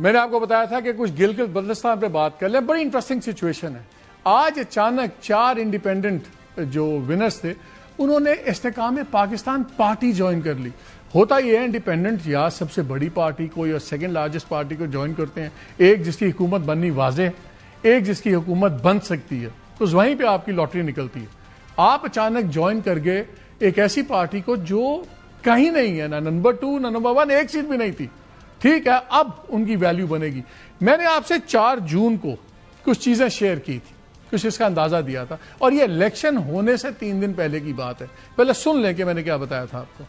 میں نے آپ کو بتایا تھا کہ کچھ گلگت بلتستان پہ بات کر لیں. بڑی انٹرسٹنگ سچویشن ہے. آج اچانک 4 انڈیپینڈنٹ جو ونرز تھے انہوں نے استحکام پاکستان پارٹی جوائن کر لی. ہوتا یہ ہے انڈیپینڈنٹ یا سب سے بڑی پارٹی کو یا سیکنڈ لارجسٹ پارٹی کو جوائن کرتے ہیں, ایک جس کی حکومت بننی واضح ہے, ایک جس کی حکومت بن سکتی ہے, تو وہیں پہ آپ کی لاٹری نکلتی ہے. آپ اچانک جوائن کر گئے ایک ایسی پارٹی کو جو کہیں نہیں ہے, نہ نمبر 2 نہ نمبر 1, ایک سیٹ بھی نہیں تھی. ٹھیک ہے, اب ان کی ویلیو بنے گی. میں نے آپ سے 4 جون کو کچھ چیزیں شیئر کی تھی, کچھ اس کا اندازہ دیا تھا, اور یہ الیکشن ہونے سے 3 دن پہلے کی بات ہے. پہلے سن لیں کہ میں نے کیا بتایا تھا آپ کو.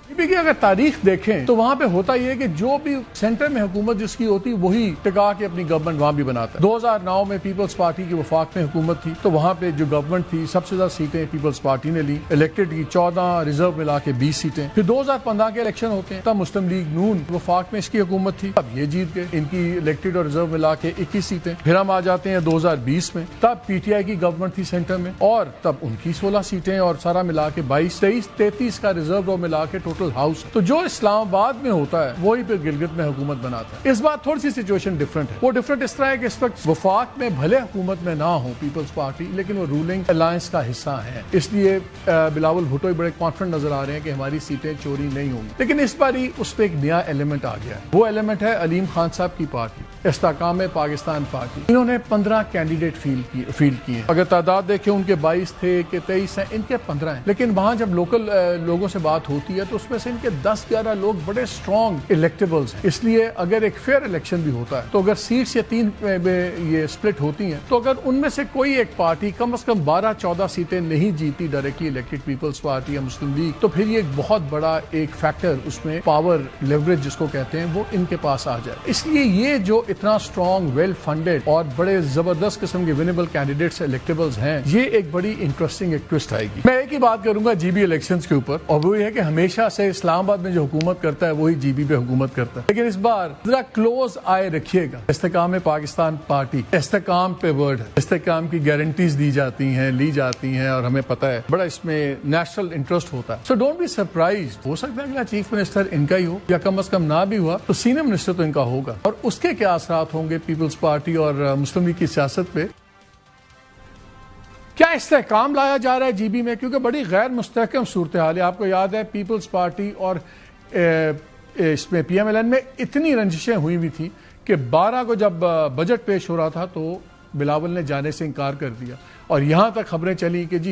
کی اگر تاریخ دیکھیں تو وہاں پہ ہوتا یہ ہے کہ جو بھی سینٹر میں حکومت جس کی ہوتی وہی ٹکا کے اپنی گورنمنٹ وہاں بھی بناتا ہے. 2009 میں پیپلز پارٹی کی وفاق میں حکومت تھی تو وہاں پہ جو گورنمنٹ تھی سب سے زیادہ سیٹیں پیپلز پارٹی نے لی, الیکٹڈ کی 14, ریزرو ملا کے 20 سیٹیں. پھر 2015 کے الیکشن ہوتے ہیں, تب مسلم لیگ نون وفاق میں اس کی حکومت تھی, اب یہ جیت گئے, ان کی الیکٹڈ اور ریزرو ملا کے 21 سیٹیں. پھر ہم آ جاتے ہیں 2020 میں, تب پی ٹی آئی کی گورنمنٹ تھی سینٹر میں, اور تب ان کی 16 سیٹیں اور سارا ملا کے 22, 23, 33 کا ریزرو ملا کے ٹوٹل ہاؤس. تو جو اسلام آباد میں ہوتا ہے وہی پھر گلگت میں حکومت بناتا ہے. اس بار تھوڑی سی سچویشن ڈفرنٹ ہے. وہ ڈفرنٹ اس طرح ہے کہ اس وقت وفاق میں بھلے حکومت میں نہ ہو پیپلز پارٹی, لیکن وہ رولنگ الائنس کا حصہ ہیں. اس لیے بلاول بھٹو بڑے کانفیڈنٹ نظر آ رہے ہیں کہ ہماری سیٹیں چوری نہیں ہوں گی. لیکن اس بار ہی اس پہ ایک نیا ایلیمنٹ آ گیا ہے. وہ ایلیمنٹ ہے علیم خان صاحب کی پارٹی, استحکام پاکستان پارٹی. انہوں نے 15 کینڈیڈیٹ فیلڈ کیے. اگر تعداد دیکھیں ان کے 22 تھے کہ 23 ہیں, ان کے 15 ہیں. لیکن وہاں جب لوکل لوگوں سے بات ہوتی ہے تو اس میں سے ان کے 10-11 لوگ بڑے اسٹرانگ الیکٹیبلز ہیں. اس لیے اگر ایک فیئر الیکشن بھی ہوتا ہے تو اگر سیٹس یا 3 یہ سپلٹ ہوتی ہیں تو اگر ان میں سے کوئی ایک پارٹی کم از کم 12-14 سیٹیں نہیں جیتی ڈائریکٹلی الیکٹڈ پیپلز پارٹی یا مسلم لیگ, تو پھر یہ ایک بہت بڑا ایک فیکٹر اس میں پاور لیوریج جس کو کہتے ہیں وہ ان کے پاس آ جائے. اس لیے یہ جو اتنا اسٹرانگ ویل فنڈیڈ اور بڑے زبردست قسم کے ونیبل کینڈیڈیٹس الیکٹیبلز ہیں, یہ ایک بڑی انٹرسٹنگ ایک ٹوسٹ آئے گی. میں ایک ہی بات کروں گا جی بی الیکشنز کے اوپر, اور وہ یہ ہے کہ ہمیشہ سے اسلام آباد میں جو حکومت کرتا ہے وہی جی بی پہ حکومت کرتا ہے. لیکن اس بار ذرا کلوز آئے رکھیے گا. استحکام پاکستان پارٹی استحکام پہ ورڈ ہے, استحکام کی گارنٹیز دی جاتی ہیں, لی جاتی ہیں, اور ہمیں پتہ ہے بڑا اس میں نیشنل انٹرسٹ ہوتا ہے. So don't be surprise. ہو سکتا ہے اگلا چیف منسٹر ان کا ہی ہو, یا کم از کم نہ بھی ہوا تو سینئر منسٹر تو ان کا ہوگا, اور اس کے کیا اثرات ہوں گے پیپلز پارٹی اور مسلم لیگ کی سیاست پہ. کیا استحکام لایا جا رہا ہے جی بی میں, کیونکہ بڑی غیر مستحکم صورتحال ہے. آپ کو یاد ہے پیپلز پارٹی اور اس میں پی ایم ایل این میں اتنی رنجشیں ہوئی ہوئی تھی کہ 12 کو جب بجٹ پیش ہو رہا تھا تو بلاول نے جانے سے انکار کر دیا, اور یہاں تک خبریں چلی کہ جی